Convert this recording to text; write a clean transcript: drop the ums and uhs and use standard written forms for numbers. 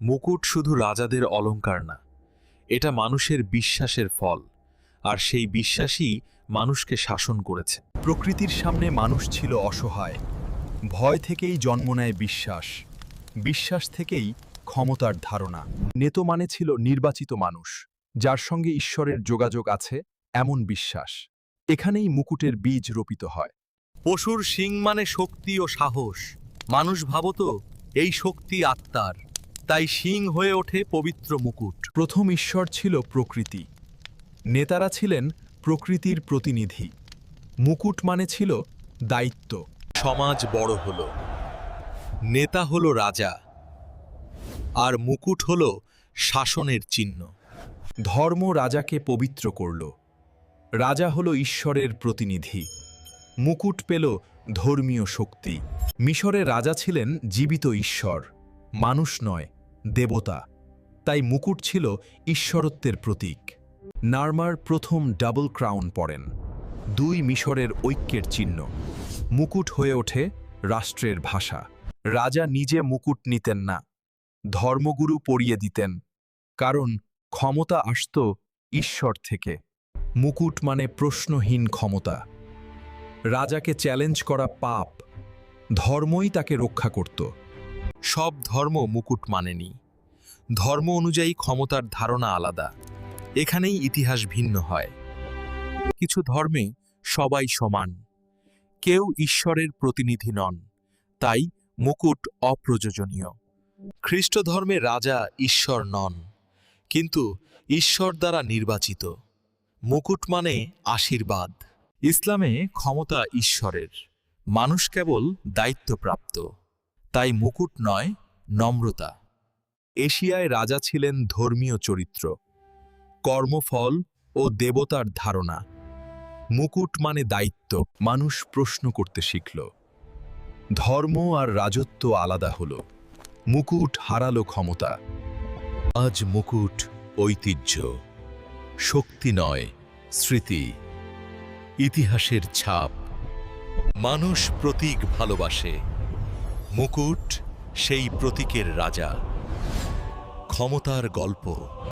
মুকুট শুধু রাজাদের অলংকার না, এটা মানুষের বিশ্বাসের ফল, আর সেই বিশ্বাসই মানুষকে শাসন করেছে। প্রকৃতির সামনে মানুষ ছিল অসহায়। ভয় থেকেই জন্ম নেয় বিশ্বাস, বিশ্বাস থেকেই ক্ষমতার ধারণা। নেতো মানে ছিল নির্বাচিত মানুষ, যার সঙ্গে ঈশ্বরের যোগাযোগ আছে এমন বিশ্বাস। এখানেই মুকুটের বীজ রোপিত হয়। পশুর শিং মানে শক্তি ও সাহস। মানুষ ভাবত এই শক্তি আত্মার, তাই শিং হয়ে ওঠে পবিত্র মুকুট। প্রথম ঈশ্বর ছিল প্রকৃতি, নেতারা ছিলেন প্রকৃতির প্রতিনিধি। মুকুট মানে ছিল দায়িত্ব। সমাজ বড় হলো, নেতা হলো রাজা, আর মুকুট হলো শাসনের চিহ্ন। ধর্ম রাজাকে পবিত্র করল, রাজা হলো ঈশ্বরের প্রতিনিধি। মুকুট পেল ধর্মীয় শক্তি। মিশরে রাজা ছিলেন জীবিত ঈশ্বর, মানুষ নয়, দেবতা। তাই মুকুট ছিল ঈশ্বরত্বের প্রতীক। নার্মার প্রথম ডাবল ক্রাউন পরেন, দুই মিশরের ঐক্যের চিহ্ন। মুকুট হয়ে ওঠে রাষ্ট্রের ভাষা। রাজা নিজে মুকুট নিতেন না, ধর্মগুরু পরিয়ে দিতেন, কারণ ক্ষমতা আসত ঈশ্বর থেকে। মুকুট মানে প্রশ্নহীন ক্ষমতা। রাজাকে চ্যালেঞ্জ করা পাপ, ধর্মই তাকে রক্ষা করত। সব ধর্ম মুকুট মানেনি, ধর্ম অনুযায়ী ক্ষমতার ধারণা আলাদা। এখানেই ইতিহাস ভিন্ন হয়। কিছু ধর্মে সবাই সমান, কেউ ঈশ্বরের প্রতিনিধি নন, তাই মুকুট অপ্রয়োজনীয়। খ্রিস্ট ধর্মে রাজা ঈশ্বর নন, কিন্তু ঈশ্বর দ্বারা নির্বাচিত। মুকুট মানে আশীর্বাদ। ইসলামে ক্ষমতা ঈশ্বরের, মানুষ কেবল দায়িত্বপ্রাপ্ত, তাই মুকুট নয়, নম্রতা। এশিয়ায় রাজা ছিলেন ধর্মীয় চরিত্র, কর্মফল ও দেবতার ধারণা। মুকুট মানে দায়িত্ব। মানুষ প্রশ্ন করতে শিখল, ধর্ম আর রাজত্ব আলাদা হলো। মুকুট হারালো ক্ষমতা। আজ মুকুট ঐতিহ্য, শক্তি নয়, স্মৃতি, ইতিহাসের ছাপ। মানুষ প্রতীক ভালোবাসে, মুকুট সেই প্রতীকের রাজা। ক্ষমতার গল্প।